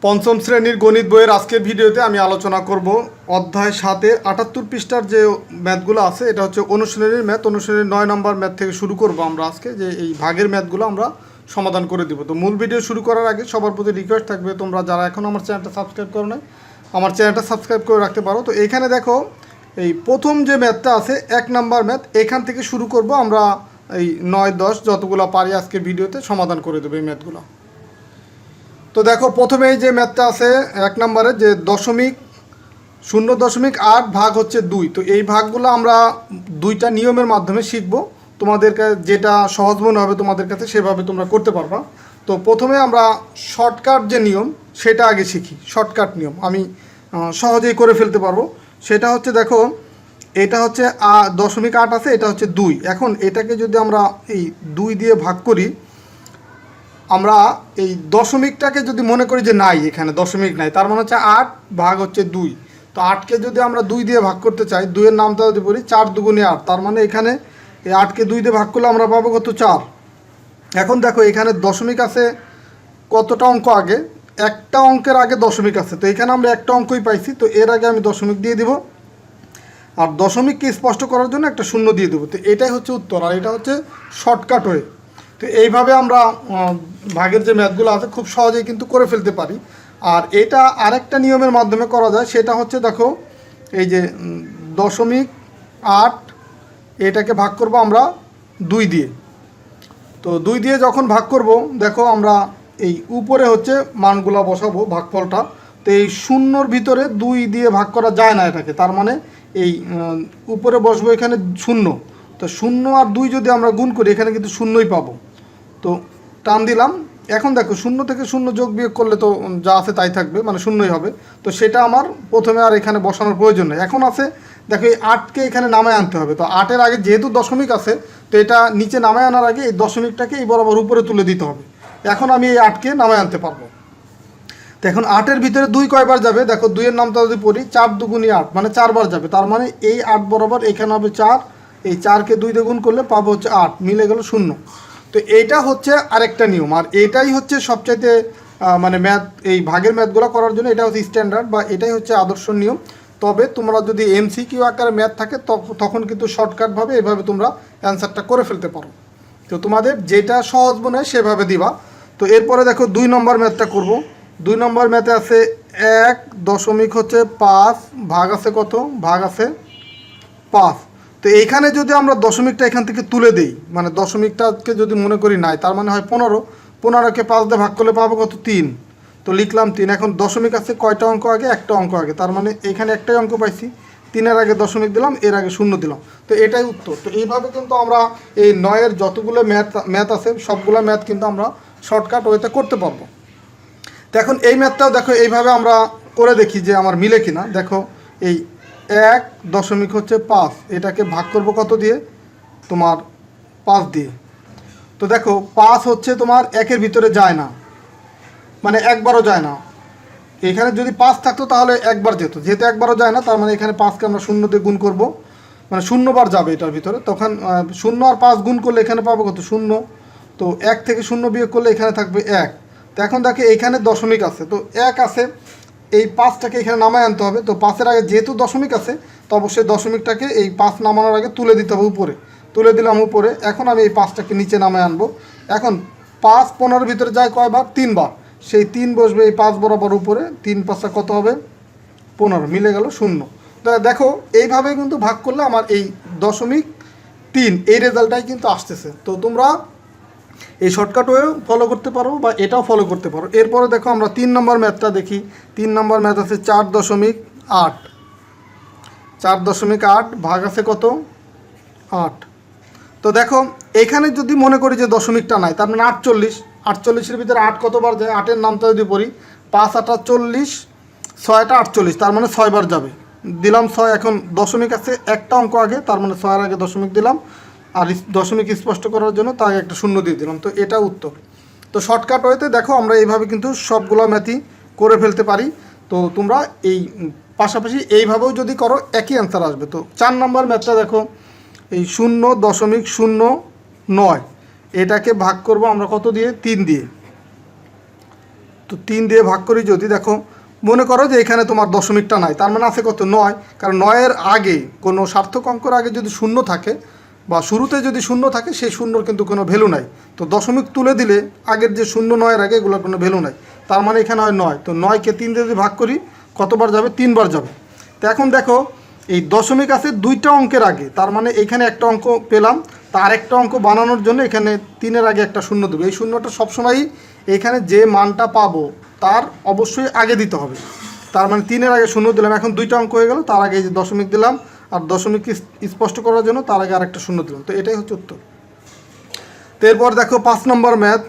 পঞ্চম শ্রেণীর গণিত বইয়ের আজকের ভিডিওতে আমি আলোচনা করব অধ্যায় 7-এর 78 পৃষ্ঠার যে ম্যাথগুলো আছে। এটা হচ্ছে অনুশীলনীর ম্যাথ। অনুশীলনীর 9 নম্বর ম্যাথ থেকে শুরু করব আমরা আজকে, যে এই ভাগের ম্যাথগুলো আমরা সমাধান করে দিব। তো মূল ভিডিও শুরু করার আগে সবার প্রতি রিকোয়েস্ট থাকবে, তোমরা যারা এখন আমার চ্যানেলটা সাবস্ক্রাইব করো না, আমার চ্যানেলটা সাবস্ক্রাইব করে রাখতে পারো। তো এখানে দেখো, এই প্রথম যে ম্যাথটা আছে 1 নম্বর ম্যাথ, এখান থেকে শুরু করব আমরা। এই 9-10 যতগুলো পারি আজকের ভিডিওতে সমাধান করে দেবো এই ম্যাথগুলো। তো দেখো, প্রথমে এই যে ম্যাথটা আছে 1 নম্বরে, যে 0.8 ভাগ হচ্ছে 2। তো এই ভাগগুলো আমরা দুইটা নিয়মের মাধ্যমে শিখব। তোমাদেরকে যেটা সহজ মনে হবে তোমাদের কাছে সেভাবে তোমরা করতে পারবা। তো প্রথমে আমরা শর্টকাট যে নিয়ম সেটা আগে শিখি। শর্টকাট নিয়ম আমি সহজেই করে ফেলতে পারবো। সেটা হচ্ছে, দেখো এটা হচ্ছে 0.8 আছে, এটা হচ্ছে 2। এখন এটাকে যদি আমরা এই 2 দিয়ে ভাগ করি, আমরা এই দশমিকটাকে যদি মনে করি যে নাই, এখানে দশমিক নাই, তার মানে হচ্ছে 8 ভাগ হচ্ছে 2। তো 8কে যদি আমরা 2 দিয়ে ভাগ করতে চাই, 2-এর নামটা যদি বলি 4 দুগুণে 8, তার মানে এখানে এই 8কে 2 দিয়ে ভাগ করলে আমরা পাবো কত? 4। এখন দেখো এখানে দশমিক আছে কতটা অঙ্ক আগে? একটা অঙ্কের আগে দশমিক আছে। তো এখানে আমরা একটা অঙ্কই পাইছি, তো এর আগে আমি দশমিক দিয়ে দিব, আর দশমিককে স্পষ্ট করার জন্য একটা শূন্য দিয়ে দেবো। তো এটাই হচ্ছে উত্তর, আর এটা হচ্ছে শর্টকাট ওয়ে। তো এইভাবে আমরা ভাগের যে ম্যাথগুলো আছে খুব সহজেই কিন্তু করে ফেলতে পারি। আর এটা আরেকটা নিয়মের মাধ্যমে করা যায়, সেটা হচ্ছে, দেখো এই যে 0.8 এটাকে ভাগ করব আমরা 2 দিয়ে। তো 2 দিয়ে যখন ভাগ করব, দেখো আমরা এই উপরে হচ্ছে মানগুলো বসাবো, ভাগফলটা। তো এই শূন্যর ভিতরে 2 দিয়ে ভাগ করা যায় না এটাকে, তার মানে এই উপরে বসবো এখানে 0। তো 0 আর 2 যদি আমরা গুণ করি, এখানে কিন্তু শূন্যই পাবো। তো টান দিলাম। এখন দেখো 0 থেকে 0 যোগ বিয়োগ করলে তো যা আছে তাই থাকবে, মানে শূন্যই হবে। তো সেটা আমার প্রথমে আর এখানে বসানোর প্রয়োজন নেই। এখন আছে, দেখো এই 8কে এখানে নামায় আনতে হবে। তো 8-এর আগে যেহেতু দশমিক আছে, তো এটা নিচে নামায় আনার আগে এই দশমিকটাকে এই বরাবর উপরে তুলে দিতে হবে। এখন আমি এই 8কে নামায় আনতে পারবো। তো এখন 8-এর ভিতরে 2 কয়বার যাবে? দেখো 2-এর নামটা যদি পড়ি, 4 দুগুণে 8, মানে 4 বার যাবে। তার মানে এই 8 বরাবর এখানে হবে 4। এই 4কে 2 দিয়ে গুণ করলে পাবো হচ্ছে 8, মিলে গেল 0। তো এইটা হচ্ছে আরেকটা নিয়ম, আর এটাই হচ্ছে সবচাইতে মানে ম্যাথ, এই ভাগের ম্যাথগুলো করার জন্য এটা হচ্ছে স্ট্যান্ডার্ড, বা এটাই হচ্ছে আদর্শ নিয়ম। তবে তোমরা যদি এমসিকিউ আকারে ম্যাথ থাকে তখন কিন্তু শর্টকাটভাবে এভাবে তোমরা অ্যান্সারটা করে ফেলতে পারো। তো তোমাদের যেটা সহজ মনে হয় সেভাবে দিবা। তো এরপরে দেখো 2 নম্বর ম্যাথটা করব। 2 নম্বর ম্যাথে আছে 1.5 ভাগ আছে কত? ভাগ আছে 5। তো এইখানে যদি আমরা দশমিকটা এখান থেকে তুলে দিই, মানে দশমিকটাকে যদি মনে করি নাই, তার মানে হয় 15। 15কে 5 দিয়ে ভাগ করলে পাবো কত? 3। তো লিখলাম 3। এখন দশমিক আছে কয়টা অঙ্ক আগে? একটা অঙ্ক আগে, তার মানে এখানে একটাই অঙ্ক পাইছি। 3-এর আগে দশমিক দিলাম, এর আগে 0 দিলাম। তো এটাই উত্তর। তো এইভাবে কিন্তু আমরা এই 9-এর যতগুলো ম্যাথ আছে সবগুলো ম্যাথ কিন্তু আমরা শর্টকাট ওয়েতে করতে পারবো। তো এখন এই ম্যাথটাও দেখো এইভাবে আমরা করে দেখি যে আমার মিলে কিনা। দেখো এই 1.5 এটাকে ভাগ করব কত দিয়ে? তোমার 5 দিয়ে। তো দেখো 5 হচ্ছে তোমার 1-এর ভিতরে যায় না, মানে একবারও যায় না। এখানে যদি 5 থাকতো তাহলে একবার যেত, যেহেতু একবারও যায় না, তার মানে এখানে 5কে আমরা 0 দিয়ে গুণ করব, মানে 0 বার যাবে এটার ভিতরে। তখন 0 আর 5 গুণ করলে এখানে পাবো কত? 0। তো 1 থেকে 0 বিয়োগ করলে এখানে থাকবে 1। তো এখন দেখো এখানে দশমিক আছে, তো 1 আছে, এই 5টাকে এখানে নামায় আনতে হবে। তো 5-এর আগে যেহেতু দশমিক আছে, তো অবশ্যই দশমিকটাকে এই 5 নামানোর আগে তুলে দিতে হবে উপরে। তুলে দিলাম উপরে। এখন আমি এই 5টাকে নিচে নামায় আনবো। এখন 5 15-এর ভিতরে যায় কয়বার? 3 বার। সেই 3 বসবে এই 5 বরাবর উপরে। 3 5 কত হবে? 15, মিলে গেল 0। দেখো এইভাবে কিন্তু ভাগ করলে আমার এই 0.3 এই রেজাল্টটাই কিন্তু আসতেছে। তো তোমরা এই শর্টকাট ওয়েও ফলো করতে পারো, বা এটাও ফলো করতে পারো। এরপরে দেখো আমরা 3 নম্বর ম্যাথটা দেখি। 3 নম্বর ম্যাথ আছে 4.8। 4.8 ভাগ আছে কত? 8। তো দেখো এখানে যদি মনে করি যে দশমিকটা নাই, তার মানে 48। 48-এর ভিতরে 8 কতবার যায়? 8-এর নামটা যদি পড়ি, 5 8 40, 6টা 48, তার মানে 6 বার যাবে। দিলাম 6। এখন দশমিক আছে একটা অঙ্ক আগে, তার মানে 6-এর আগে দশমিক দিলাম, আর দশমিক স্পষ্ট করার জন্য তাকে একটা 0 দিয়ে দিলাম। তো এটা উত্তর। তো শর্টকাট ওয়েতে দেখো আমরা এইভাবে কিন্তু সবগুলো ম্যাথই করে ফেলতে পারি। তো তোমরা এই পাশাপাশি এইভাবেও যদি করো একই অ্যান্সার আসবে। তো 4 নম্বর ম্যাথটা দেখো, এই 0.09 এটাকে ভাগ করব আমরা কত দিয়ে? 3 দিয়ে। তো 3 দিয়ে ভাগ করি যদি, দেখো মনে করো যে এখানে তোমার দশমিকটা নাই, তার মানে আছে কত 9। কারণ 9-এর আগে কোনো সার্থক অঙ্কের আগে যদি শূন্য থাকে বা শুরুতে যদি শূন্য থাকে সেই শূন্যর কিন্তু কোনো ভ্যালু নাই। তো দশমিক তুলে দিলে আগের যে 0 9-এর আগে এগুলোর কোনো ভ্যালু নাই, তার মানে এখানে হয় 9। তো 9-কে 3 দিয়ে যদি ভাগ করি কতবার যাবে? 3 বার যাবে। তো এখন দেখো এই দশমিক আছে 2টা অঙ্কের আগে, তার মানে এখানে একটা অঙ্ক পেলাম, তার একটা অঙ্ক বানানোর জন্য এখানে 3-এর আগে একটা শূন্য দেবো। এই শূন্যটা সবসময়ই এখানে যে মানটা পাবো তার অবশ্যই আগে দিতে হবে। তার মানে 3-এর আগে শূন্য দিলাম, এখন 2টা অঙ্ক হয়ে গেল, তার আগে এই যে দশমিক দিলাম, আর দশমিক স্পষ্ট করার জন্য তার আগে আরেকটা শূন্য দিলাম। তো এটাই হচ্ছে উত্তর। তো এরপর দেখো 5 নম্বর ম্যাথ।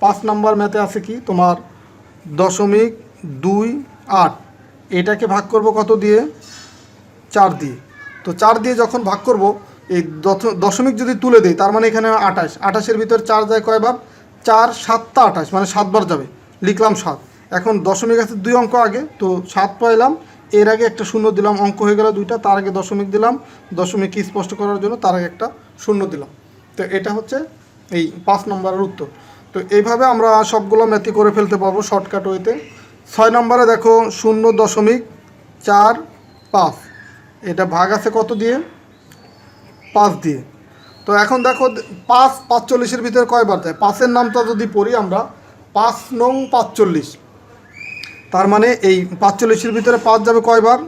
5 নম্বর ম্যাথে আছে কি তোমার 0.28, এটাকে ভাগ করব কত দিয়ে? 4 দিয়ে। তো 4 দিয়ে যখন ভাগ করব, এই দশমিক যদি তুলে দিই তার মানে এখানে 28, 28-এর ভিতর 4 যায় কয়বার? 4 7টা 28, মানে 7 বার যাবে, লিখলাম 7। এখন দশমিক আছে 2 অঙ্ক আগে, তো 7 পাইলাম, এর আগে একটা শূন্য দিলাম, অঙ্ক হয়ে গেল 2টা, তার আগে দশমিক দিলাম, দশমিক স্পষ্ট করার জন্য তার আগে একটা শূন্য দিলাম। তো এটা হচ্ছে এই 5 নম্বরের উত্তর। তো এইভাবে আমরা সবগুলো ম্যাথই করে ফেলতে পারবো শর্টকাট ওয়েতে। 6 নম্বরে দেখো 0.45, এটা ভাগ আছে কত দিয়ে? 5 দিয়ে। তো এখন দেখো 5 45-এর ভিতরে কয়বার যায়? 5-এর নামটা যদি পড়ি আমরা, 5 নং 45, তার মানে এই 45-এর ভিতরে 5 যাবে কয়বার?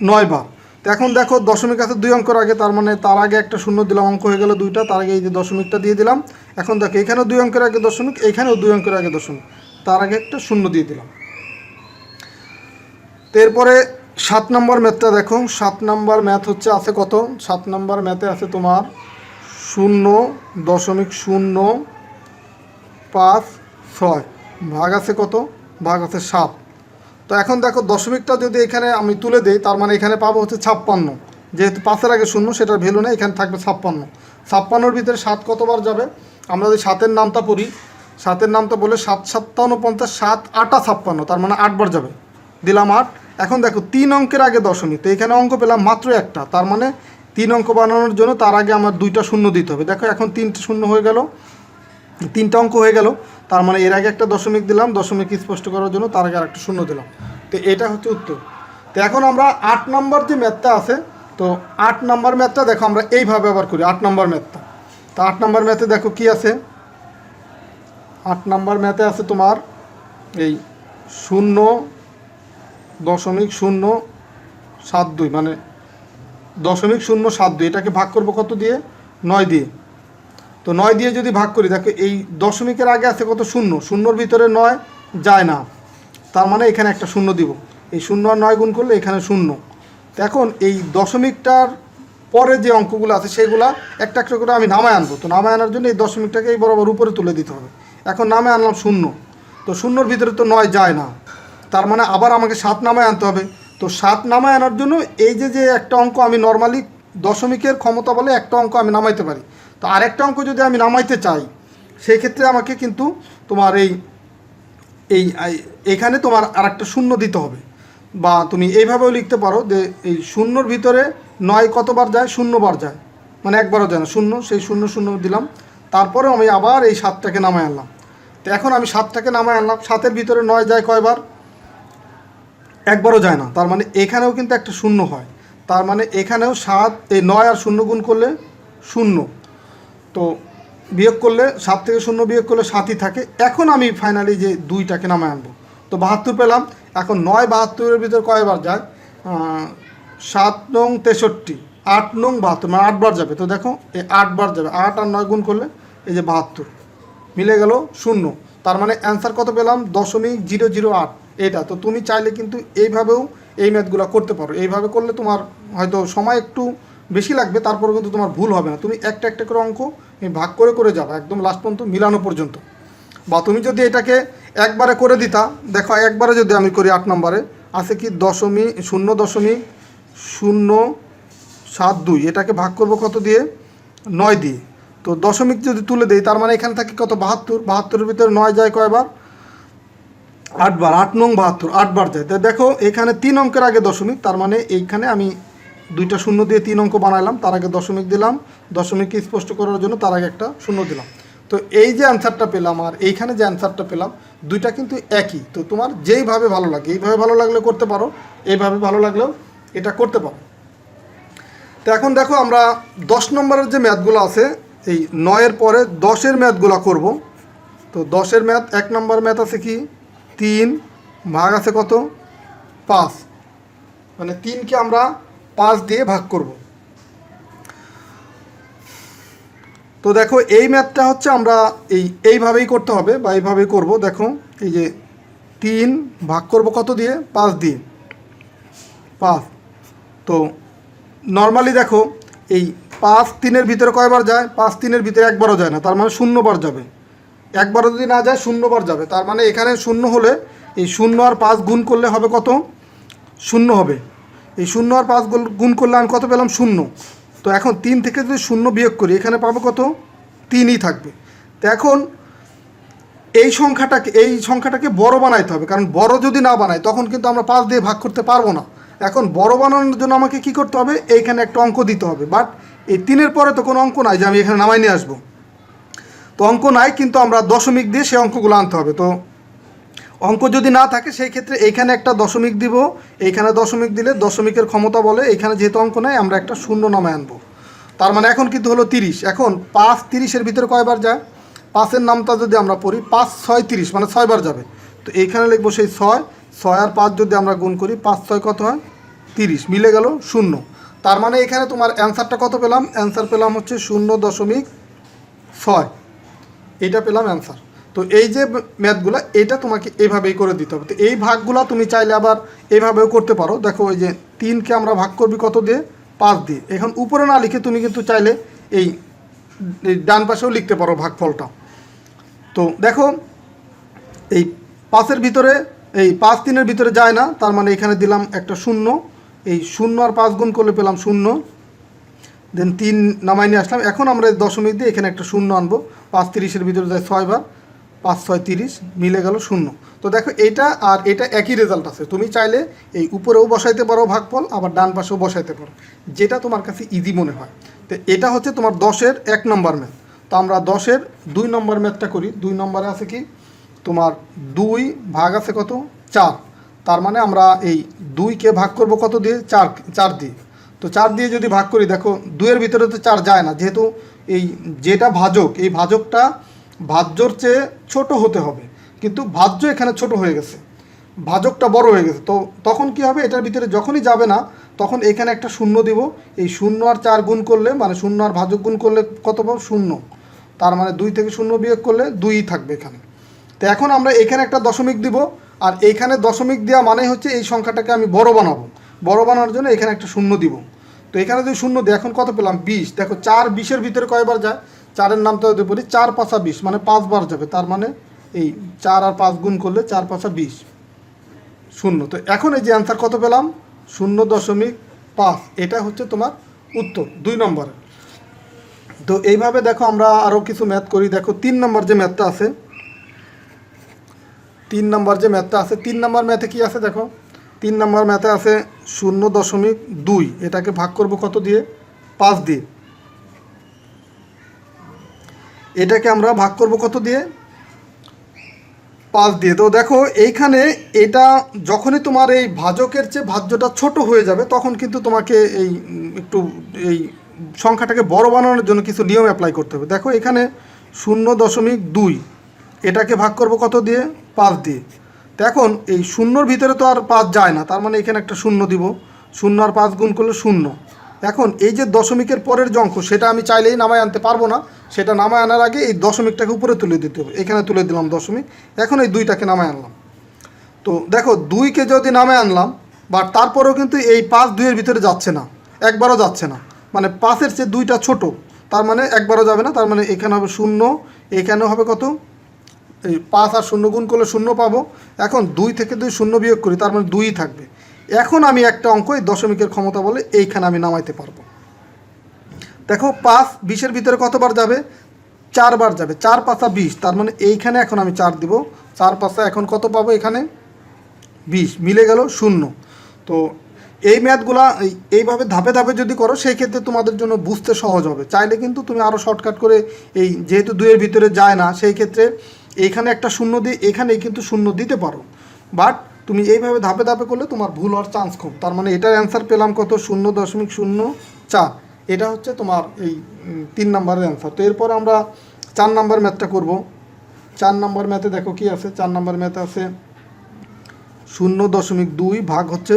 9 বার। তো এখন দেখো দশমিক আছে 2 অঙ্কের আগে, তার মানে তার আগে একটা শূন্য দিলাম, অঙ্ক হয়ে গেল 2টা, তার আগে এই যে দশমিকটা দিয়ে দিলাম। এখন দেখো এখানেও 2 অঙ্কের আগে দশমিক, এখানেও 2 অঙ্কের আগে দশমিক, তার আগে একটা শূন্য দিয়ে দিলাম। তো এরপরে 7 নম্বর ম্যাথটা দেখো। 7 নম্বর ম্যাথ হচ্ছে আছে কত? 7 নম্বর ম্যাথে আছে তোমার 0.056, ভাগ আছে কত? ভাগ আছে 7। তো এখন দেখো দশমিকটা যদি এখানে আমি তুলে দিই তার মানে এখানে পাবো হচ্ছে 56, যেহেতু 5-এর আগে শূন্য সেটার ভ্যালু নেই, এখানে থাকবে 56। 56-এর ভিতরে 7 কতবার যাবে? আমরা যদি 7-এর নামটা পড়ি, 7-এর নামটা বলে 7 7 49, 7 8 56, তার মানে 8 বার যাবে, দিলাম 8। এখন দেখো 3 অঙ্কের আগে দশমিক, তো এখানে অঙ্ক পেলাম মাত্র একটা, তার মানে 3 অঙ্ক বানানোর জন্য তার আগে আমার 2টা শূন্য দিতে হবে। দেখো এখন 3টে শূন্য হয়ে গেল, 3টা অঙ্ক হয়ে গেল, তার মানে এর আগে একটা দশমিক দিলাম, দশমিক স্পষ্ট করার জন্য তার আগে আরেকটা শূন্য দিলাম। তো এটা হচ্ছে উত্তর। তো এখন আমরা 8 নম্বর যে ম্যাথটা আছে, তো 8 নম্বর ম্যাথটা দেখো আমরা এইভাবে আবার করি 8 নম্বর ম্যাথটা। তো 8 নম্বর ম্যাথে দেখো কি আছে? 8 নম্বর ম্যাথে আছে তোমার এই 0.072, মানে 0.072, এটাকে ভাগ করব কত দিয়ে? 9 দিয়ে। তো 9 দিয়ে যদি ভাগ করি, দেখো এই দশমিকের আগে আছে কত? শূন্য, শূন্যর ভিতরে 9 যায় না, তার মানে এখানে একটা শূন্য দিব। এই 0 আর 9 গুণ করলে এখানে 0। তো এখন এই দশমিকটার পরে যে অঙ্কগুলো আছে সেগুলা একটা একটা করে আমি নামায় আনবো। তো নামায় আনার জন্য এই দশমিকটাকে এই বরাবর উপরে তুলে দিতে হবে। এখন নামায় আনলাম 0, তো 0-র ভিতরে তো 9 যায় না, তার মানে আবার আমাকে 7 নামায় আনতে হবে। তো 7 নামায় আনার জন্য এই যে একটা অঙ্ক আমি নর্মালি দশমিকের ক্ষমতা বলে একটা অঙ্ক আমি নামাইতে পারি, তো আরেকটা অঙ্ক যদি আমি নামাইতে চাই সেই ক্ষেত্রে আমাকে কিন্তু তোমার এইখানে তোমার আরেকটা শূন্য দিতে হবে। বা তুমি এইভাবেও লিখতে পারো যে এই 0-র ভিতরে 9 কতবার যায়? 0 বার যায়, মানে একবারও যায় না, 0, সেই 0 0 দিলাম, তারপরে আমি আবার এই 7টাকে নামায় আনলাম। তো এখন আমি 7টাকে নামায় আনলাম, 7-এর ভিতরে 9 যায় কয়বার? একবারও যায় না, তার মানে এখানেও কিন্তু একটা শূন্য হয়, তার মানে এখানেও 7, এই 9 আর 0 গুণ করলে 0, তো বিয়োগ করলে 7 থেকে 0 বিয়োগ করলে 7ই থাকে। এখন আমি ফাইনালি যে 2টাকে নামায় আনবো, তো 72 পেলাম। এখন 9 72-এর ভিতর কয়বার যায়? 7 নং 63, 8 নং 72, মানে 8 বার যাবে। তো দেখো এই 8 বার যাবে, 8 আর 9 গুণ করলে এই যে 72, মিলে গেল 0, তার মানে অ্যান্সার কত পেলাম? 0.008 এটা। তো তুমি চাইলে কিন্তু এইভাবেও এই ম্যাথগুলো করতে পারো। এইভাবে করলে তোমার হয়তো সময় একটু বেশি লাগবে, তারপরে কিন্তু তোমার ভুল হবে না। তুমি একটা একটা করে অঙ্ক ভাগ করে করে যাবে একদম লাস্ট পর্যন্ত মিলানো পর্যন্ত। বা তুমি যদি এটাকে একবারে করে দিতা, দেখো একবারে যদি আমি করি 8 নম্বরে আছে কি 0.072, এটাকে ভাগ করব কত দিয়ে? 9 দিয়ে। তো দশমিক যদি তুলে দেই তার মানে এখানে থাকে কত? 72, 72-এর ভিতরে 9 যায় কয়বার? 8 বার, 8 নং 72, 8 বার যায়। তো দেখো এখানে 3 অঙ্কের আগে দশমিক, তার মানে এইখানে আমি 2টা শূন্য দিয়ে 3 অঙ্ক বানাইলাম, তার আগে দশমিক দিলাম, দশমিককে স্পষ্ট করার জন্য তার আগে একটা শূন্য দিলাম। তো এই যে অ্যান্সারটা পেলাম আর এইখানে যে অ্যান্সারটা পেলাম দুইটা কিন্তু একই। তো তোমার যেইভাবে ভালো লাগে, এইভাবে ভালো লাগলে করতে পারো, এইভাবে ভালো লাগলেও এটা করতে পারো। তো এখন দেখো আমরা 10 নম্বরের যে ম্যাথগুলো আছে, এই 9-এর পরে 10-এর ম্যাথগুলো করব। তো 10-এর ম্যাথ 1 নম্বর ম্যাথ আছে কি 3 ভাগ আছে কত 5, মানে 3কে আমরা 5 দিয়ে ভাগ করব। তো দেখো এই ম্যাথটা হচ্ছে আমরা এইভাবেই করতে হবে বা এইভাবেই করব। দেখো এই যে 3 ভাগ করব কত দিয়ে 5 দিয়ে 5। তো নর্মালি দেখো এই 5 3-এর ভিতরে কয়বার যায়, 5 3-এর ভিতরে একবারও যায় না, তার মানে 0 বার যাবে। একবারও যদি না যায় 0 বার যাবে, তার মানে এখানে 0 হলে এই 0 আর 5 গুণ করলে হবে কত 0 হবে। এই 0 আর 5 গুণ করলে আমি কত পেলাম 0। তো এখন 3 থেকে যদি 0 বিয়োগ করি এখানে পাবো কত 3ই থাকবে। তো এখন এই সংখ্যাটাকে বড় বানাইতে হবে, কারণ বড় যদি না বানাই তখন কিন্তু আমরা 5 দিয়ে ভাগ করতে পারবো না। এখন বড় বানানোর জন্য আমাকে কি করতে হবে, এইখানে একটা অঙ্ক দিতে হবে। বাট এই 3-এর পরে তো কোনো অঙ্ক নাই যে আমি এখানে নামাই নিয়ে আসবো, তো অঙ্ক নাই, কিন্তু আমরা দশমিক দিয়ে সেই অঙ্কগুলো আনতে হবে। তো অঙ্ক যদি না থাকে সেই ক্ষেত্রে এইখানে একটা দশমিক দিব, এইখানে দশমিক দিলে দশমিকের ক্ষমতা বলে এইখানে যেহেতু অঙ্ক নাই আমরা একটা শূন্য নামায় আনবো। তার মানে এখন কিন্তু হলো 30। এখন 5 30-এর ভিতরে কয়বার যায়, 5-এর নামটা যদি আমরা পড়ি 5 6 30, মানে 6 বার যাবে। তো এইখানে লিখবো সেই 6 আর 5 যদি আমরা গুণ করি 5 6 কত হয় 30, মিলে গেল 0। তার মানে এখানে তোমার অ্যান্সারটা কত পেলাম, অ্যান্সার পেলাম হচ্ছে 0.6, এইটা পেলাম অ্যান্সার। তো এই যে ম্যাথগুলো এটা তোমাকে এইভাবেই করে দিতে হবে। তো এই ভাগগুলো তুমি চাইলে আবার এইভাবেও করতে পারো। দেখো ওই যে 3কে আমরা ভাগ করবি কত দিয়ে 5 দিয়ে, এখন উপরে না লিখে তুমি কিন্তু চাইলে এই ডান পাশেও লিখতে পারো ভাগফলটা। তো দেখো এই 5-এর ভিতরে এই 5 3-এর ভিতরে যায় না, তার মানে এখানে দিলাম একটা 0। এই 0 আর 5 গুণ করলে পেলাম 0, দেন 3 নামাই নিয়ে আসলাম। এখন আমরা দশমিক দিয়ে এখানে একটা 0 আনবো। 5 30-এর ভিতরে যায় 6 বার, 5 6 30, মিলে গেল 0। তো দেখো এইটা আর এটা একই রেজাল্ট আছে। তুমি চাইলে এই উপরেও বসাইতে পারো ভাগফল, আবার ডান পাশেও বসাইতে পারো, যেটা তোমার কাছে ইজি মনে হয়। তো এটা হচ্ছে তোমার 10-এর 1 নম্বর ম্যাথ। তো আমরা 10-এর 2 নম্বর ম্যাথটা করি। 2 নম্বরে আছে কি তোমার 2 ভাগ আছে কত 4, তার মানে আমরা এই 2কে ভাগ করব কত দিয়ে 4 দিয়ে। তো 4 দিয়ে যদি ভাগ করি দেখো 2-এর ভিতরে তো 4 যায় না, যেহেতু এই যেটা ভাজক, এই ভাজকটা ভাজ্যর চেয়ে ছোট হতে হবে, কিন্তু ভাজ্য এখানে ছোট হয়ে গেছে, ভাজকটা বড় হয়ে গেছে। তো তখন কি হবে, এটার ভিতরে যখনই যাবে না তখন এখানে একটা 0 দিব। এই 0 আর 4 গুণ করলে, মানে 0 আর ভাজক গুণ করলে কত পাবো 0, তার মানে 2 থেকে 0 বিয়োগ করলে 2ই থাকবে এখানে। তো এখন আমরা এখানে একটা দশমিক দিব, আর এইখানে দশমিক দেওয়া মানে হচ্ছে এই সংখ্যাটাকে আমি বড় বানাবো। বড় বানানোর জন্য এখানে একটা 0 দিব। তো এখানে যদি 0 দিই এখন কত পেলাম 20। দেখো 4 20-এর ভিতরে কয়বার যায়, 4-এর নামটা যদি বলি 4 5 20, মানে 5 বার যাবে। তার মানে এই 4 আর 5 গুণ করলে 4 5 20, 0। তো এখন এই যে অ্যান্সার কত পেলাম 0.5, এটা হচ্ছে তোমার উত্তর 2 নম্বরে। তো এইভাবে দেখো আমরা আরও কিছু ম্যাথ করি। দেখো 3 নম্বর যে ম্যাথটা আছে, 3 নম্বর ম্যাথে কি আছে দেখো, 3 নম্বর ম্যাথে আছে 0.2, এটাকে ভাগ করব কত দিয়ে 5 দিয়ে। এটাকে আমরা ভাগ করব কত দিয়ে 5 দিয়ে। তো দেখো এইখানে এটা যখনই তোমার এই ভাজকের চেয়ে ভাজ্যটা ছোট হয়ে যাবে তখন কিন্তু তোমাকে এই একটু এই সংখ্যাটাকে বড় বানানোর জন্য কিছু নিয়ম অ্যাপ্লাই করতে হবে। দেখো এখানে 0.2, এটাকে ভাগ করব কত দিয়ে 5 দিয়ে। তো এখন এই 0-র ভিতরে তো আর 5 যায় না, তার মানে এখানে একটা 0 দিব। 0 আর 5 গুণ করলে 0। এখন এই যে দশমিকের পরের যে অঙ্ক, সেটা আমি চাইলেই নামায় আনতে পারবো না, সেটা নামায় আনার আগে এই দশমিকটাকে উপরে তুলে দিতে হবে। এখানে তুলে দিলাম দশমিক, এখন এই 2টাকে নামায় আনলাম। তো দেখো 2কে যদি নামায় আনলাম, বাট তারপরেও কিন্তু এই 5 2-এর ভিতরে যাচ্ছে না, একবারও যাচ্ছে না, মানে 5-এর চেয়ে 2টা ছোট, তার মানে একবারও যাবে না। তার মানে এখানে হবে 0, এখানেও হবে কত এই 5 আর 0 গুণ করলে 0 পাবো। এখন 2 থেকে 2 0 বিয়োগ করি, তার মানে 2ই থাকবে। এখন আমি একটা অঙ্ক এই দশমিকের ক্ষমতা বলে এইখানে আমি নামাইতে পারবো। দেখো 5 20-এর ভিতরে কতবার যাবে 4 বার যাবে, 4 5 20, তার মানে এইখানে এখন আমি 4 দিব। 4 5 এখন কত পাবো এখানে 20, মিলে গেল 0। তো এই ম্যাথগুলা এইভাবে ধাপে ধাপে যদি করো সেই ক্ষেত্রে তোমাদের জন্য বুঝতে সহজ হবে। চাইলে কিন্তু তুমি আরও শর্টকাট করে এই যেহেতু 2-এর ভিতরে যায় না সেই ক্ষেত্রে এইখানে একটা শূন্য দিয়ে এখানেই কিন্তু শূন্য দিতে পারো, বাট তুমি এইভাবে ধাপে ধাপে করলে তোমার ভুল হওয়ার চান্স কম। তার মানে এটার অ্যান্সার পেলাম কত, 0.04। এটা হচ্ছে তোমার এই 3 নম্বরের অ্যান্সার। তো এরপর আমরা 4 নম্বর ম্যাথটা করব। 4 নম্বর ম্যাথে দেখো কি আছে, 4 নম্বর ম্যাথে আছে 0.2 ভাগ হচ্ছে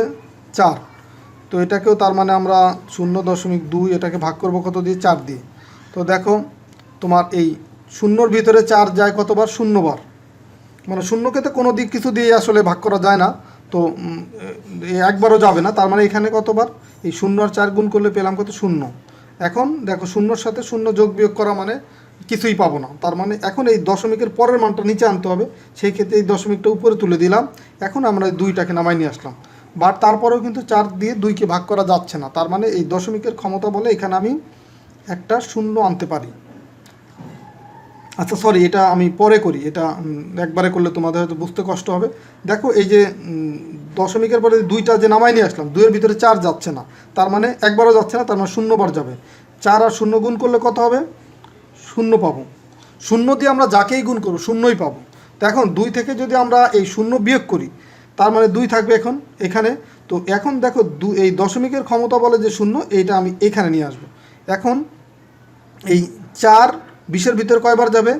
4। তো এটাকেও তার মানে আমরা 0.2 এটাকে ভাগ করব কত দিয়ে, 4 দিয়ে। তো দেখো তোমার এই শূন্যর ভিতরে 4 যায় কতবার, 0 বার। মানে শূন্যকে তো কোনো দিক কিছু দিয়ে আসলে ভাগ করা যায় না, তো একবারও যাবে না। তার মানে এখানে কতবার, এই 0 আর 4 গুণ করলে পেলাম কত, 0। এখন দেখো 0-র সাথে 0 যোগ বিয়োগ করা মানে কিছুই পাবো না। তার মানে এখন এই দশমিকের পরের মানটা নিচে আনতে হবে, সেই ক্ষেত্রে এই দশমিকটা উপরে তুলে দিলাম। এখন আমরা এই 2টাকে নামাই নিয়ে আসলাম, বাট তারপরেও কিন্তু 4 দিয়ে 2কে ভাগ করা যাচ্ছে না। তার মানে এই দশমিকের ক্ষমতা বলে এখানে আমি একটা 0 আনতে পারি। আচ্ছা সরি, এটা আমি পরে করি, এটা একবারে করলে তোমাদের হয়তো বুঝতে কষ্ট হবে। দেখো এই যে দশমিকের পরে 2টা যে নামাই নিয়ে আসলাম, 2-এর ভিতরে 4 যাচ্ছে না, তার মানে একবারও যাচ্ছে না, তার মানে 0 বার যাবে। 4 আর 0 গুণ করলে কত হবে, 0 পাবো। 0 দিয়ে আমরা যাকেই গুণ করবো 0ই পাবো। তো এখন 2 থেকে যদি আমরা এই 0 বিয়োগ করি, তার মানে 2 থাকবে এখন এখানে। তো এখন দেখো এই দশমিকের ক্ষমতা বলে যে 0, এইটা আমি এখানে নিয়ে আসবো। এখন এই 4 20-এর ভিতরে কয়বার যাবে,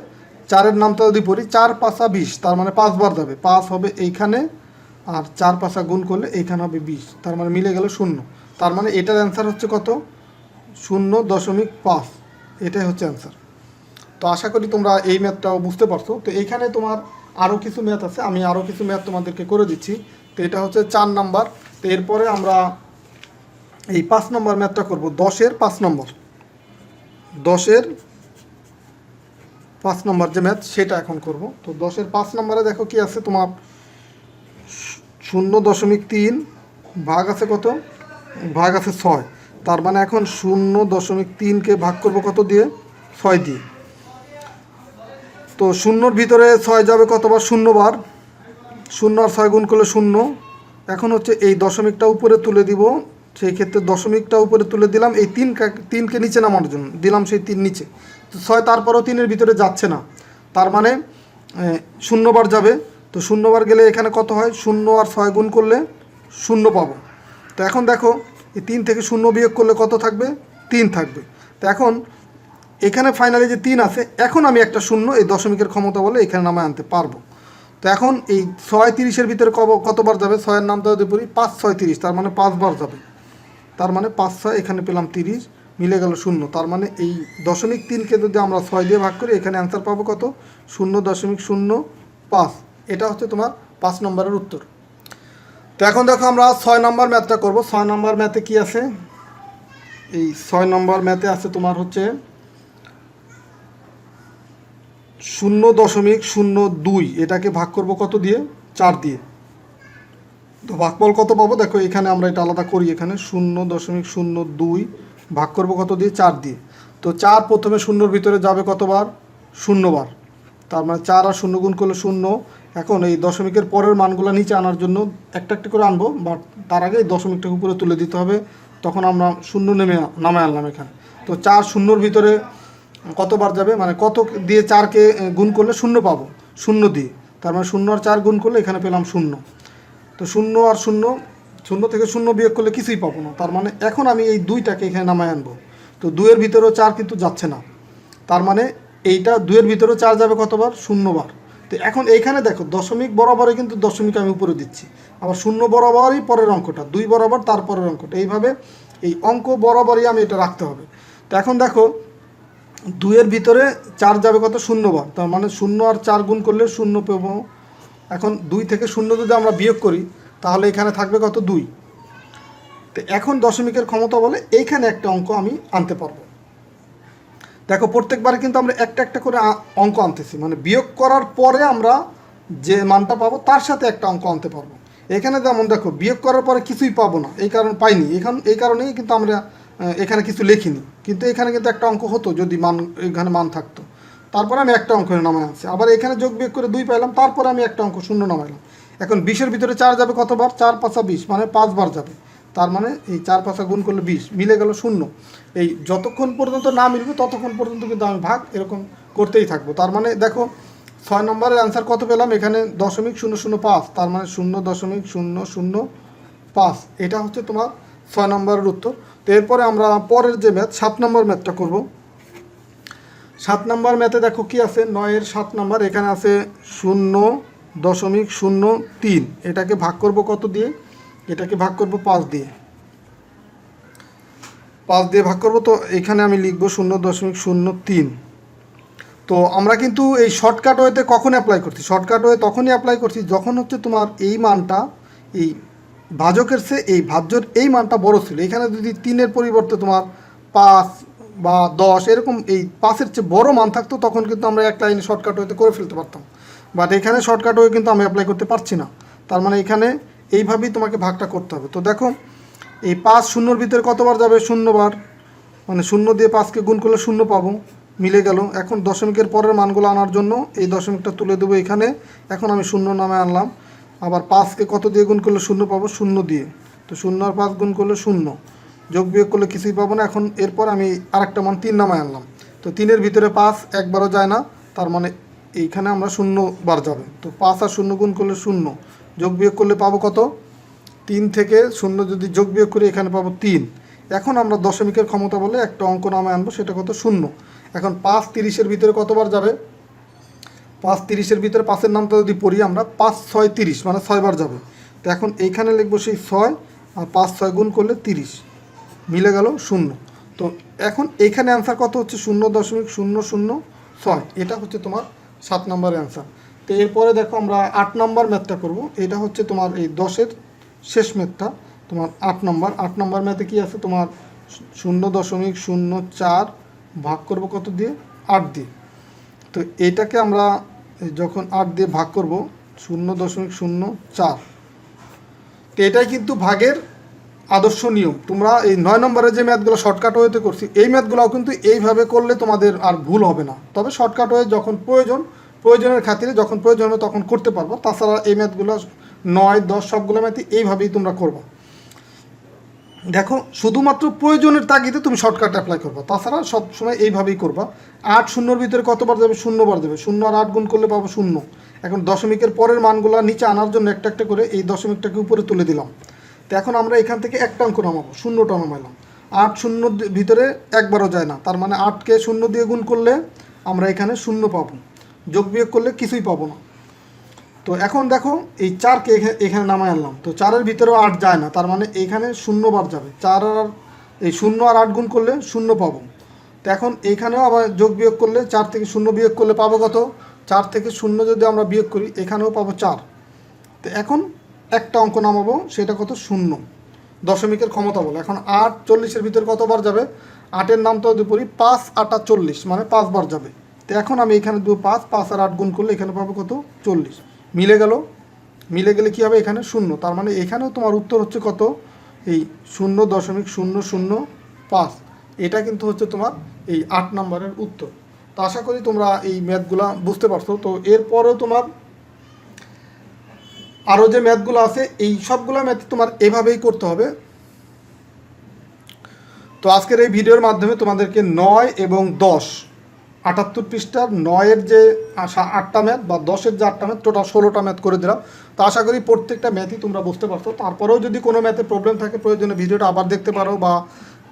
4-এর নামটা যদি পড়ি, 4 5 20, তার মানে 5 বার যাবে। 5 হবে এইখানে, আর 4 5 গুণ করলে এইখানে হবে 20, তার মানে মিলে গেল 0। তার মানে এটার অ্যান্সার হচ্ছে কত, 0.5। এটাই হচ্ছে অ্যান্সার। তো আশা করি তোমরা এই ম্যাথটাও বুঝতে পারছো। তো এইখানে তোমার আরও কিছু ম্যাথ আছে, আমি আরও কিছু ম্যাথ তোমাদেরকে করে দিচ্ছি। তো এটা হচ্ছে 4 নাম্বার। তো এরপরে আমরা এই 5 নম্বর ম্যাথটা করব, 10-এর 5 নম্বর। 10-এর 5 নম্বর যে ম্যাথ সেটা এখন করব। তো 10-এর 5 নম্বরে দেখো কি আছে, তোমার 0.3 ভাগ আছে কত, ভাগ আছে 6। তার মানে এখন 0.3কে ভাগ করব কত দিয়ে, 6 দিয়ে। তো 0-র ভিতরে 6 যাবে কতবার, 0 বার। 0 আর 6 গুণ করলে 0। এখন হচ্ছে এই দশমিকটা উপরে তুলে দিব, সেই ক্ষেত্রে দশমিকটা উপরে তুলে দিলাম এই 3কে নিচে নামানোর জন্য, দিলাম সেই 3 নিচে। তো 6 তারপরেও 3-এর ভিতরে যাচ্ছে না, তার মানে 0 বার যাবে। তো 0 বার গেলে এখানে কত হয়, 0 আর 6 গুণ করলে 0 পাবো। তো এখন দেখো এই 3 থেকে 0 বিয়োগ করলে কত থাকবে, 3 থাকবে। তো এখন এখানে ফাইনালি যে 3 আছে, এখন আমি একটা 0 এই দশমিকের ক্ষমতা বলে এখানে নামায় আনতে পারবো। তো এখন এই 6 30-এর ভিতরে কতবার যাবে, 6-এর নামটা যদি পড়ি, 5 6 30, তার মানে 5 বার যাবে। তার মানে 5 6 এখানে পেলাম 30, মিলে গেল 0। তার মানে এই 0.3কে যদি আমরা 6 দিয়ে ভাগ করি, এখানে অ্যান্সার পাবো কত, 0.05। এটা হচ্ছে তোমার 5 নম্বরের উত্তর। তো এখন দেখো আমরা 6 নম্বর ম্যাথটা করব। 6 নম্বর ম্যাথে কি আছে, এই 6 নম্বর ম্যাথে আছে তোমার হচ্ছে 0.02, এটাকে ভাগ করব কত দিয়ে, 4 দিয়ে। তো ভাগফল কত পাবো, দেখো এখানে আমরা এটা আলাদা করি, এখানে 0.02 ভাগ করব কত দিয়ে, 4 দিয়ে। তো 4 প্রথমে 0-র ভিতরে যাবে কতবার, 0 বার। তার মানে 4 আর 0 গুণ করলে 0। এখন এই দশমিকের পরের মানগুলো নিচে আনার জন্য একটা একটা করে আনবো, বাট তার আগে এই দশমিকটাকে উপরে তুলে দিতে হবে। তখন আমরা 0 নামে আনলাম এখানে। তো 4 0-র ভিতরে কতবার যাবে, মানে কত দিয়ে 4কে গুণ করলে 0 পাবো, 0 দিয়ে। তার মানে 0 আর 4 গুণ করলে এখানে পেলাম 0। তো 0 আর 0 থেকে 0 বিয়োগ করলে কিছুই পাবো না। তার মানে এখন আমি এই 2টাকে এখানে নামায় আনবো। তো 2-এর ভিতরেও 4 কিন্তু যাচ্ছে না, তার মানে এইটা 2-এর ভিতরেও 4 যাবে কতবার, 0 বার। তো এখন এইখানে দেখো দশমিক বরাবরই কিন্তু দশমিক আমি উপরে দিচ্ছি, আবার 0 বরাবরই পরের অঙ্কটা, 2 বরাবর তারপরের অঙ্কটা, এইভাবে এই অঙ্ক বরাবরই আমি এটা রাখতে হবে। তো এখন দেখো 2-এর ভিতরে 4 যাবে কত, 0 বার। তার মানে 0 আর 4 গুণ করলে 0 পাবো। এখন 2 থেকে 0 যদি আমরা বিয়োগ করি, তাহলে এখানে থাকবে কত, 2। তো এখন দশমিকের ক্ষমতা বলে এইখানে একটা অঙ্ক আমি আনতে পারবো। দেখো প্রত্যেকবারে কিন্তু আমরা একটা একটা করে অঙ্ক আনতেছি, মানে বিয়োগ করার পরে আমরা যে মানটা পাবো তার সাথে একটা অঙ্ক আনতে পারবো। এখানে যেমন দেখো বিয়োগ করার পরে কিছুই পাবো না, এই পাইনি, এই কারণেই কিন্তু আমরা এখানে কিছু লিখিনি। কিন্তু এখানে কিন্তু একটা অঙ্ক হতো যদি এখানে মান থাকতো। তারপরে আমি একটা অঙ্ক নামাই আনছি, আবার এখানে যোগ বিয়োগ করে 2 পাইলাম, তারপরে আমি একটা অঙ্ক 0 নামাইলাম। এখন 20-এর ভিতরে 4 যাবে কতবার, 4 5 20, মানে 5 বার যাবে। তার মানে এই 4 5 গুণ করলে 20, মিলে গেল 0। এই যতক্ষণ পর্যন্ত না মিলবে ততক্ষণ পর্যন্ত কিন্তু আমি ভাগ এরকম করতেই থাকবো। তার মানে দেখো 6 নম্বরের অ্যান্সার কত পেলাম? এখানে 0.005, তার মানে 0.005, এটা হচ্ছে তোমার 6 নম্বরের উত্তর। তো এরপরে আমরা পরের যে ম্যাথ 7 নম্বর ম্যাথটা করব। 7 নম্বর ম্যাথে দেখো কি আছে, 9-এর 7 নম্বর, এখানে আছে 0.03, এটাকে ভাগ করব কত দিয়ে? এটাকে ভাগ করব 5 দিয়ে, 5 দিয়ে ভাগ করব। তো এখানে আমি লিখব 0.03। তো আমরা কিন্তু এই শর্টকাট ওয়েতে কখন অ্যাপ্লাই করছি? শর্টকাট ওয়ে তখনই অ্যাপ্লাই করছি যখন হচ্ছে তোমার এই মানটা, এই ভাজকের চেয়ে এই ভাজ্যর এই মানটা বড় ছিল। এখানে যদি 3-এর পরিবর্তে তোমার 5 বা 10 এরকম এই 5-এর চেয়ে বড় মান থাকতো, তখন কিন্তু আমরা এক লাইনে শর্টকাট ওয়েতে করে ফেলতে পারতাম। বাট এখানে শর্টকাট ওয়ে কিন্তু আমি অ্যাপ্লাই করতে পারছি না, তার মানে এখানে এইভাবেই তোমাকে ভাগটা করতে হবে। তো দেখো এই 5 শূন্যর ভিতরে কতবার যাবে? 0 বার, মানে 0 দিয়ে 5কে গুণ করলে 0 পাবো, মিলে গেল। এখন দশমিকের পরের মানগুলো আনার জন্য এই দশমিকটা তুলে দেবো এখানে, এখন আমি 0 নামে আনলাম। আবার 5কে কত দিয়ে গুণ করলে 0 পাবো? 0 দিয়ে। তো 0 আর 5 গুণ করলে 0, যোগ বিয়োগ করলে কিছুই পাবো না। এখন এরপর আমি আরেকটা মান 3 নামায় আনলাম। তো 3-এর ভিতরে 5 একবারও যায় না, তার মানে এইখানে আমরা 0 বার যাবে। তো 5 আর 0 গুণ করলে 0, যোগ বিয়োগ করলে পাবো কত? 3 থেকে 0 যদি যোগ বিয়োগ করি এখানে পাবো 3। এখন আমরা দশমিকের ক্ষমতা বলে একটা অঙ্ক নামে আনবো, সেটা কত? 0। এখন 5 30-এর ভিতরে কতবার যাবে? 5 30-এর ভিতরে 5-এর নামটা যদি পড়ি আমরা, 5 6 30, মানে 6 বার যাবে। তো এখন এইখানে লিখবো সেই 6, আর 5 6 গুণ করলে 30, মিলে গেল 0। তো এখন এইখানে অ্যান্সার কত হচ্ছে? 0.006, এটা হচ্ছে তোমার 7 নম্বরের অ্যান্সার। তো এরপরে দেখো আমরা 8 নম্বর ম্যাথটা করব। এটা হচ্ছে তোমার এই 10-এর শেষ ম্যাথটা, তোমার 8 নম্বর। 8 নম্বর ম্যাথে কি আছে তোমার? 0.04 ভাগ করব কত দিয়ে? 8 দিয়ে। তো এইটাকে আমরা যখন 8 দিয়ে ভাগ করব 0.04, তো এটাই কিন্তু ভাগের আদর্শ নিয়ম। তোমরা এই 9 নম্বরের যে ম্যাথগুলো শর্টকাট ওয়েতে করছি, এই ম্যাথগুলোও কিন্তু এইভাবে করলে তোমাদের আর ভুল হবে না। তবে শর্টকাট ওয়ে যখন প্রয়োজনের খাতিরে যখন প্রয়োজন হবে তখন করতে পারবো। তাছাড়া এই ম্যাথগুলো 9 10 সবগুলো ম্যাথই এইভাবেই তোমরা করবা। দেখো শুধুমাত্র প্রয়োজনের তাগিদে তুমি শর্টকাট অ্যাপ্লাই করবা, তাছাড়া সব সময় এইভাবেই করবা। 8 শূন্যর ভিতরে কতবার যাবে? 0 বার যাবে। 0 আর 8 গুণ করলে পাবো 0। এখন দশমিকের পরের মানগুলো নিচে আনার জন্য একটা একটা করে এই দশমিকটাকে উপরে তুলে দিলাম। তো এখন আমরা এখান থেকে একটা অঙ্ক নামাবো, 0টা নামাইলাম। 8 শূন্যর ভিতরে একবারও যায় না, তার মানে 8কে 0 দিয়ে গুণ করলে আমরা এখানে 0 পাবো, যোগ বিয়োগ করলে কিছুই পাবো না। তো এখন দেখো এই 4কে এখানে নামায় আনলাম। তো 4-এর ভিতরেও 8 যায় না, তার মানে এইখানে 0 বার যাবে। 4 আর এই 0 আর 8 গুণ করলে 0 পাবো। তো এখন এইখানেও আবার যোগ বিয়োগ করলে 4 থেকে 0 বিয়োগ করলে পাবো কত? 4 থেকে 0 যদি আমরা বিয়োগ করি এখানেও পাবো 4। তো এখন একটা অঙ্ক নামাবো, সেটা কত? 0, দশমিকের ক্ষমতা বলে। এখন 8 40-এর ভিতরে কতবার যাবে? 8-এর নামটা যদি পড়ি 5 8 40, মানে 5 বার যাবে। তো এখন আমি এখানে 5 আর 8 গুণ করলে এখানে পাবো কত? 40, মিলে গেল। মিলে গেলে কী হবে? এখানে 0, তার মানে এখানেও তোমার উত্তর হচ্ছে কত? এই 0.005। এটা কিন্তু হচ্ছে তোমার এই 8 নম্বরের উত্তর। তো আশা করি তোমরা এই ম্যাথগুলা বুঝতে পারছো। তো এরপরেও তোমার আরও যে ম্যাথগুলো আছে এই সবগুলো ম্যাথ তোমার এভাবেই করতে হবে। তো আজকের এই ভিডিওর মাধ্যমে তোমাদেরকে 9 এবং 10, 78 পৃষ্ঠার 9-এর যে 8টা ম্যাথ বা 10-এর যে 8টা ম্যাথ, টোটাল 16টা ম্যাথ করে দিলাম। তো আশা করি প্রত্যেকটা ম্যাথই তোমরা বুঝতে পারছো। তারপরেও যদি কোনো ম্যাথে প্রবলেম থাকে প্রয়োজনে ভিডিওটা আবার দেখতে পারো, বা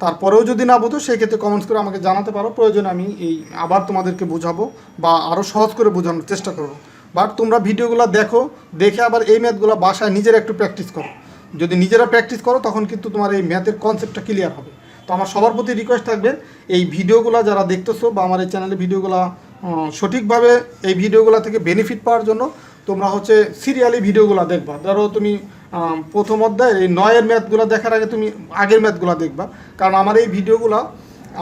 তারপরেও যদি না বুঝো সেক্ষেত্রে কমেন্টস করে আমাকে জানাতে পারো, প্রয়োজনে আমি এই আবার তোমাদেরকে বোঝাবো বা আরও সহজ করে বোঝানোর চেষ্টা করবো। বাট তোমরা ভিডিওগুলো দেখে আবার এই ম্যাথগুলো বাসায় নিজেরা একটু প্র্যাকটিস করো। যদি নিজেরা প্র্যাকটিস করো তখন কিন্তু তোমার এই ম্যাথের কনসেপ্টটা ক্লিয়ার হবে। তো আমার সবার প্রতি রিকোয়েস্ট থাকবে, এই ভিডিওগুলো যারা দেখতেছো বা আমার এই চ্যানেলে ভিডিওগুলো সঠিকভাবে এই ভিডিওগুলো থেকে বেনিফিট পাওয়ার জন্য তোমরা হচ্ছে সিরিয়ালি ভিডিওগুলো দেখবা। ধরো তুমি প্রথম অধ্যায়ের এই 9-এর ম্যাথগুলো দেখার আগে তুমি আগের ম্যাথগুলো দেখবা, কারণ আমার এই ভিডিওগুলো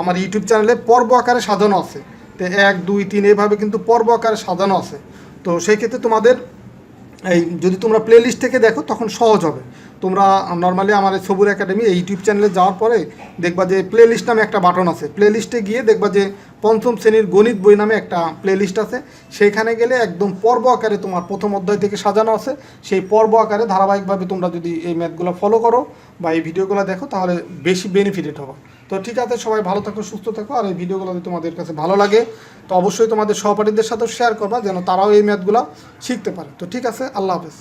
আমার ইউটিউব চ্যানেলে পর্ব আকারে সাজানো আছে। তো 1 2 3 এইভাবে কিন্তু পর্ব আকারে সাজানো আছে। তো সেই ক্ষেত্রে তোমাদের এই যদি তোমরা প্লে লিস্ট থেকে দেখো তখন সহজ হবে। তোমরা নর্মালি আমার এই সবুর একাডেমি এই ইউটিউব চ্যানেলে যাওয়ার পরে দেখবা যে প্লে লিস্ট নামে একটা বাটন আছে। প্লে লিস্টে গিয়ে দেখবা যে 5ম শ্রেণীর গণিত বই নামে একটা প্লে লিস্ট আছে। সেইখানে গেলে একদম পর্ব আকারে তোমার প্রথম অধ্যায় থেকে সাজানো আছে। সেই পর্ব আকারে ধারাবাহিকভাবে তোমরা যদি এই ম্যাথগুলো ফলো করো বা এই ভিডিওগুলো দেখো তাহলে বেশি বেনিফিটেড হবে। তো ঠিক আছে, সবাই ভালো থাকো, সুস্থ থাকো। আর এই ভিডিওগুলো যদি তোমাদের কাছে ভালো লাগে তো অবশ্যই তোমাদের সহপাঠীদের সাথেও শেয়ার করবা, যেন তারাও এই ম্যাথগুলো শিখতে পারে। তো ঠিক আছে, আল্লাহ হাফেজ।